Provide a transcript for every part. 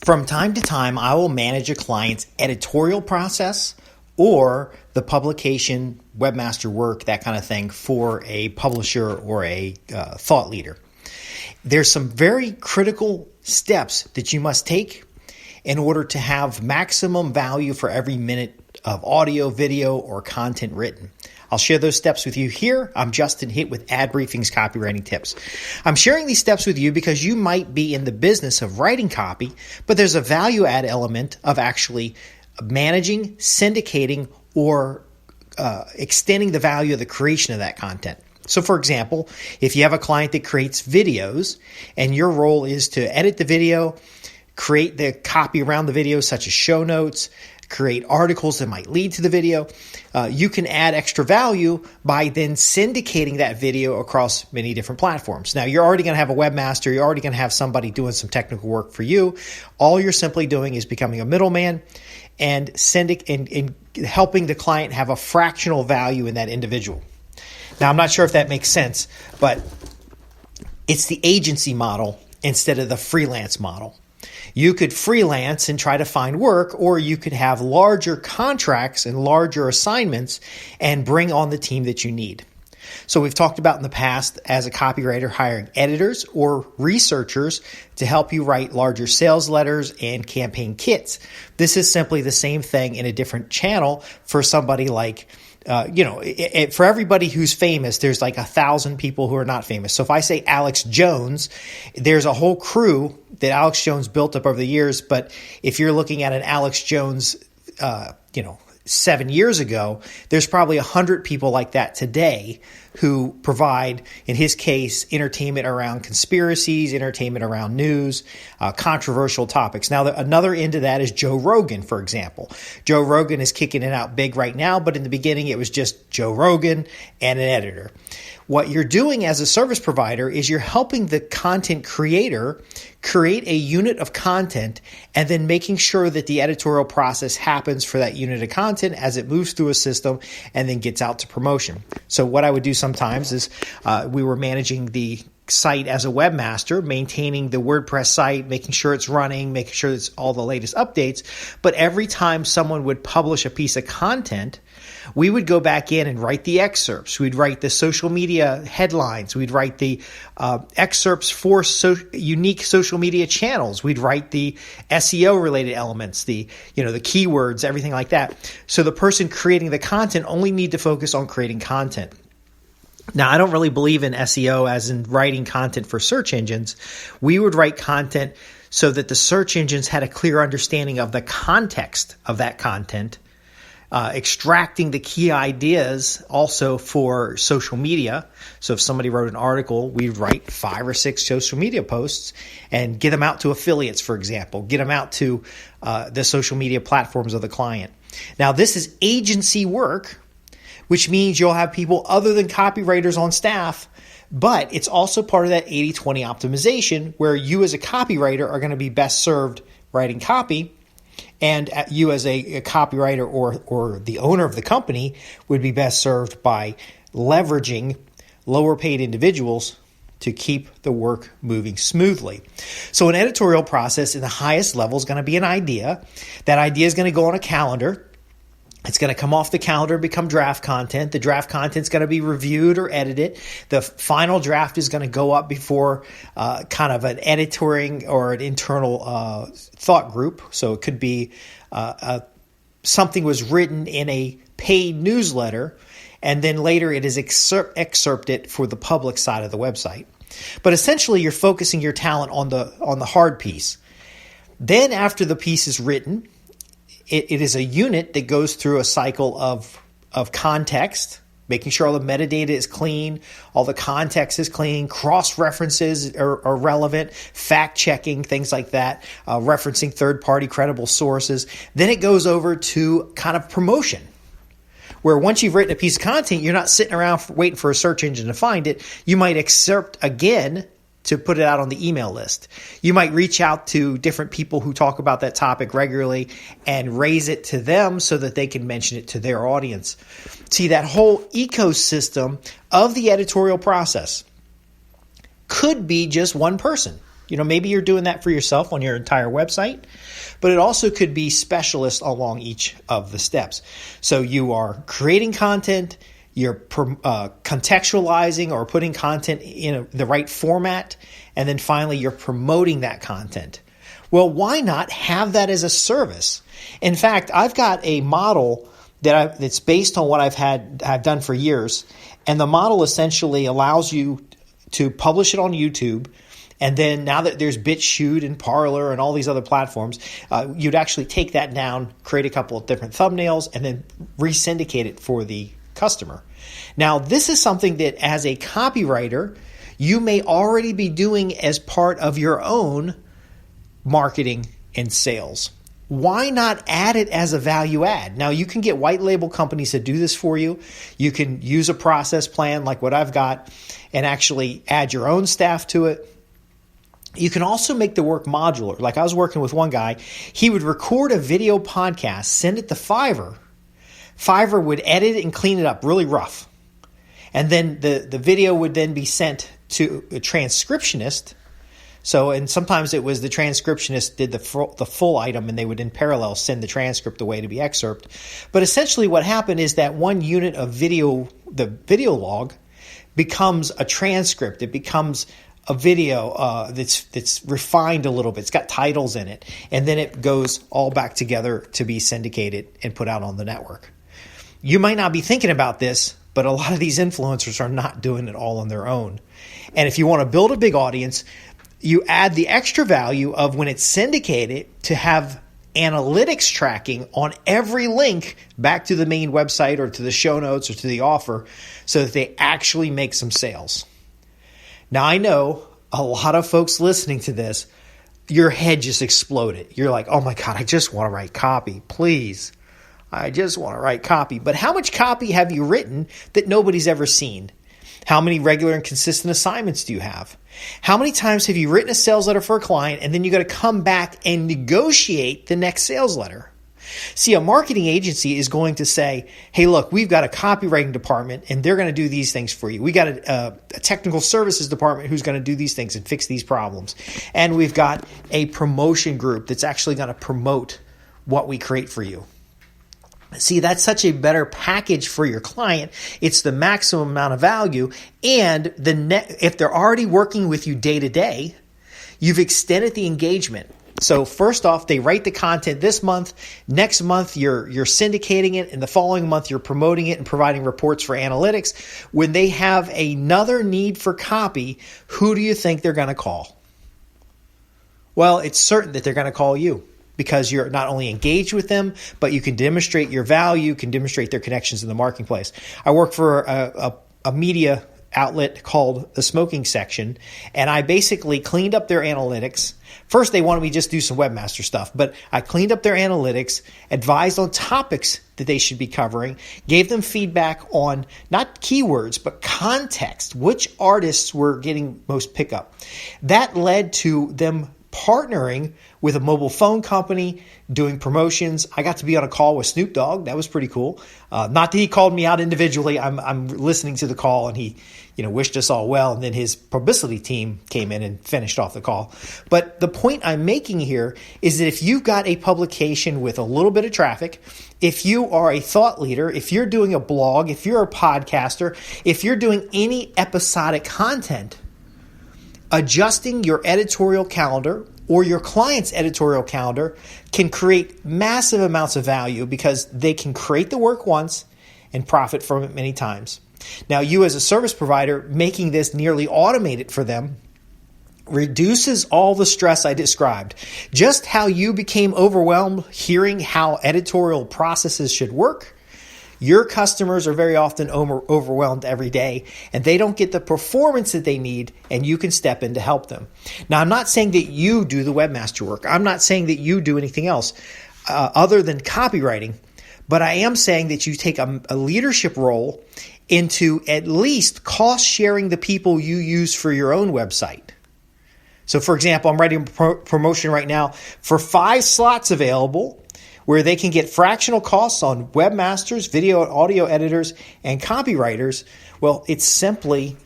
From time to time, I will manage a client's editorial process or the publication, webmaster work, that kind of thing for a publisher or a thought leader. There's some very critical steps that you must take in order to have maximum value for every minute of audio, video, or content written. I'll share those steps with you here. I'm Justin Hitt with Ad Briefing's Copywriting Tips. I'm sharing these steps with you because you might be in the business of writing copy, but there's a value add element of actually managing, syndicating, or extending the value of the creation of that content. So for example, if you have a client that creates videos and your role is to edit the video, create the copy around the video such as show notes, create articles that might lead to the video, you can add extra value by then syndicating that video across many different platforms. Now, you're already going to have a webmaster. You're already going to have somebody doing some technical work for you. All you're simply doing is becoming a middleman and helping the client have a fractional value in that individual. Now, I'm not sure if that makes sense, but it's the agency model instead of the freelance model. You could freelance and try to find work, or you could have larger contracts and larger assignments and bring on the team that you need. So we've talked about in the past as a copywriter hiring editors or researchers to help you write larger sales letters and campaign kits. This is simply the same thing in a different channel for somebody like for everybody who's famous, there's like 1,000 people who are not famous. So if I say Alex Jones, there's a whole crew that Alex Jones built up over the years. But if you're looking at an Alex Jones, 7 years ago, there's probably 100 people like that today who provide, in his case, entertainment around conspiracies, entertainment around news, controversial topics. Now, another end of that is Joe Rogan, for example. Joe Rogan is kicking it out big right now, but in the beginning, it was just Joe Rogan and an editor. What you're doing as a service provider is you're helping the content creator create a unit of content and then making sure that the editorial process happens for that unit of content as it moves through a system and then gets out to promotion. So what I would do sometimes is we were managing the site as a webmaster, maintaining the WordPress site, making sure it's running, making sure it's all the latest updates. But every time someone would publish a piece of content, we would go back in and write the excerpts. We'd write the social media headlines. We'd write the excerpts for unique social media channels. We'd write the SEO related elements, the keywords, everything like that. So the person creating the content only need to focus on creating content. Now, I don't really believe in SEO as in writing content for search engines. We would write content so that the search engines had a clear understanding of the context of that content, extracting the key ideas also for social media. So if somebody wrote an article, we'd write 5 or 6 social media posts and get them out to affiliates, for example, get them out to the social media platforms of the client. Now, this is agency work, which means you'll have people other than copywriters on staff, but it's also part of that 80-20 optimization where you as a copywriter are going to be best served writing copy, and you as a copywriter or the owner of the company would be best served by leveraging lower paid individuals to keep the work moving smoothly. So an editorial process in the highest level is going to be an idea. That idea is going to go on a calendar. It's going to come off the calendar and become draft content. The draft content is going to be reviewed or edited. The final draft is going to go up before kind of an editoring or an internal thought group. So it could be something was written in a paid newsletter, and then later it is excerpted for the public side of the website. But essentially, you're focusing your talent on the hard piece. Then after the piece is written, it is a unit that goes through a cycle of context, making sure all the metadata is clean, all the context is clean, cross-references are relevant, fact-checking, things like that, referencing third-party credible sources. Then it goes over to kind of promotion, where once you've written a piece of content, you're not sitting around waiting for a search engine to find it. You might excerpt again to put it out on the email list. You might reach out to different people who talk about that topic regularly and raise it to them so that they can mention it to their audience. See, that whole ecosystem of the editorial process could be just one person. Maybe you're doing that for yourself on your entire website, but it also could be specialists along each of the steps. So you are creating content, you're contextualizing or putting content in the right format, and then finally you're promoting that content. Well, why not have that as a service? In fact, I've got a model that's based on what I've done for years, and the model essentially allows you to publish it on YouTube. And then now that there's BitChute and Parler and all these other platforms, you'd actually take that down, create a couple of different thumbnails, and then re-syndicate it for the customer. Now, this is something that as a copywriter, you may already be doing as part of your own marketing and sales. Why not add it as a value add? Now, you can get white label companies to do this for you. You can use a process plan like what I've got and actually add your own staff to it. You can also make the work modular. Like I was working with one guy, he would record a video podcast, send it to Fiverr. Fiverr would edit it and clean it up really rough. And then the video would then be sent to a transcriptionist. And sometimes it was the transcriptionist did the full item, and they would in parallel send the transcript away to be excerpt. But essentially what happened is that one unit of video, the video log, becomes a transcript. It becomes a video that's refined a little bit. It's got titles in it. And then it goes all back together to be syndicated and put out on the network. You might not be thinking about this, but a lot of these influencers are not doing it all on their own. And if you want to build a big audience, you add the extra value of when it's syndicated to have analytics tracking on every link back to the main website or to the show notes or to the offer so that they actually make some sales. Now, I know a lot of folks listening to this, your head just exploded. You're like, oh my God, I just want to write copy. Please. I just want to write copy. But how much copy have you written that nobody's ever seen? How many regular and consistent assignments do you have? How many times have you written a sales letter for a client and then you got to come back and negotiate the next sales letter? See, a marketing agency is going to say, hey, look, we've got a copywriting department and they're going to do these things for you. We got a technical services department who's going to do these things and fix these problems. And we've got a promotion group that's actually going to promote what we create for you. See, that's such a better package for your client. It's the maximum amount of value. And if they're already working with you day to day, you've extended the engagement. So first off, they write the content this month. Next month, you're syndicating it. And the following month, you're promoting it and providing reports for analytics. When they have another need for copy, who do you think they're going to call? Well, it's certain that they're going to call you, because you're not only engaged with them, but you can demonstrate your value, can demonstrate their connections in the marketplace. I work for a media outlet called The Smoking Section, and I basically cleaned up their analytics. First, they wanted me to just do some webmaster stuff, but I cleaned up their analytics, advised on topics that they should be covering, gave them feedback on not keywords, but context, which artists were getting most pickup. That led to them partnering with a mobile phone company, doing promotions. I got to be on a call with Snoop Dogg. That was pretty cool. Not that he called me out individually. I'm listening to the call, and he wished us all well. And then his publicity team came in and finished off the call. But the point I'm making here is that if you've got a publication with a little bit of traffic, if you are a thought leader, if you're doing a blog, if you're a podcaster, if you're doing any episodic content, adjusting your editorial calendar or your client's editorial calendar can create massive amounts of value, because they can create the work once and profit from it many times. Now, you as a service provider, making this nearly automated for them reduces all the stress I described. Just how you became overwhelmed hearing how editorial processes should work. Your customers are very often overwhelmed every day, and they don't get the performance that they need, and you can step in to help them. Now, I'm not saying that you do the webmaster work. I'm not saying that you do anything else other than copywriting, but I am saying that you take a leadership role into at least cost sharing the people you use for your own website. So, for example, I'm writing a promotion right now for 5 slots available, where they can get fractional costs on webmasters, video and audio editors, and copywriters. Well, it's simply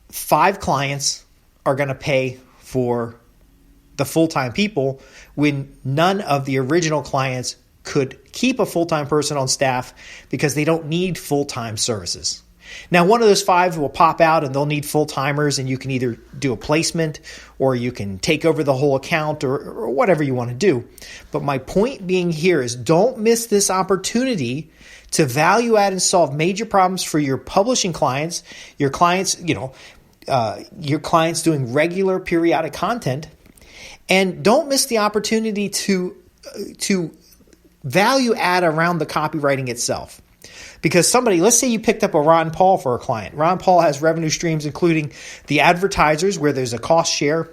5 clients are going to pay for the full-time people when none of the original clients could keep a full-time person on staff because they don't need full-time services. Now, one of those 5 will pop out and they'll need full-timers, and you can either do a placement or you can take over the whole account or whatever you want to do. But my point being here is don't miss this opportunity to value add and solve major problems for your publishing clients, your clients doing regular periodic content. And don't miss the opportunity to value add around the copywriting itself. Because let's say you picked up a Ron Paul for a client. Ron Paul has revenue streams including the advertisers where there's a cost share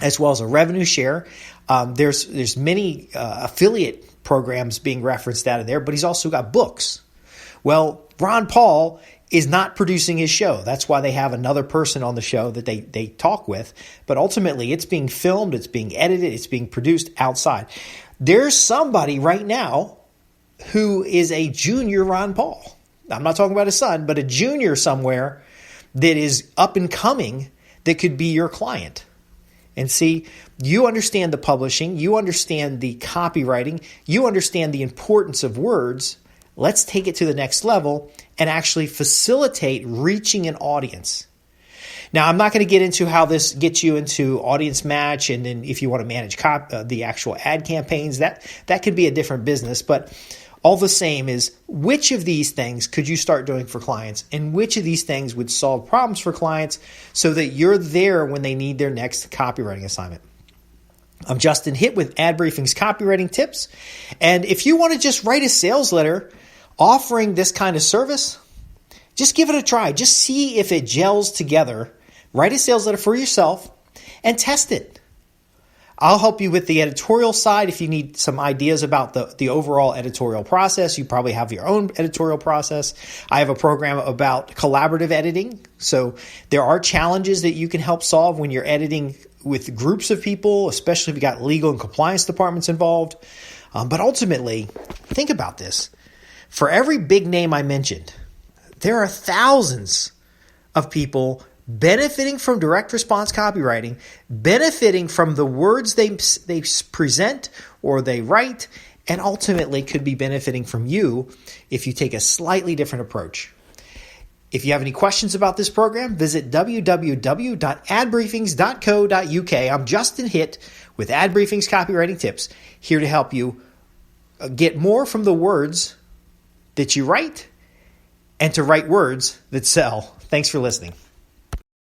as well as a revenue share. There's many affiliate programs being referenced out of there, but he's also got books. Well, Ron Paul is not producing his show. That's why they have another person on the show that they talk with. But ultimately, it's being filmed, it's being edited, it's being produced outside. There's somebody right now who is a junior Ron Paul. I'm not talking about his son, but a junior somewhere that is up and coming that could be your client. And see, you understand the publishing, you understand the copywriting, you understand the importance of words. Let's take it to the next level and actually facilitate reaching an audience. Now, I'm not going to get into how this gets you into audience match, and then if you want to manage the actual ad campaigns, that could be a different business. But all the same is, which of these things could you start doing for clients, and which of these things would solve problems for clients so that you're there when they need their next copywriting assignment? I'm Justin Hitt with Ad Briefing's Copywriting Tips. And if you want to just write a sales letter offering this kind of service, just give it a try. Just see if it gels together. Write a sales letter for yourself and test it. I'll help you with the editorial side. If you need some ideas about the overall editorial process, you probably have your own editorial process. I have a program about collaborative editing. So there are challenges that you can help solve when you're editing with groups of people, especially if you got legal and compliance departments involved. But ultimately, think about this. For every big name I mentioned, there are thousands of people benefiting from direct response copywriting, benefiting from the words they present or they write, and ultimately could be benefiting from you if you take a slightly different approach. If you have any questions about this program, visit www.adbriefings.co.uk. I'm Justin Hitt with Ad Briefings Copywriting Tips, here to help you get more from the words that you write and to write words that sell. Thanks for listening.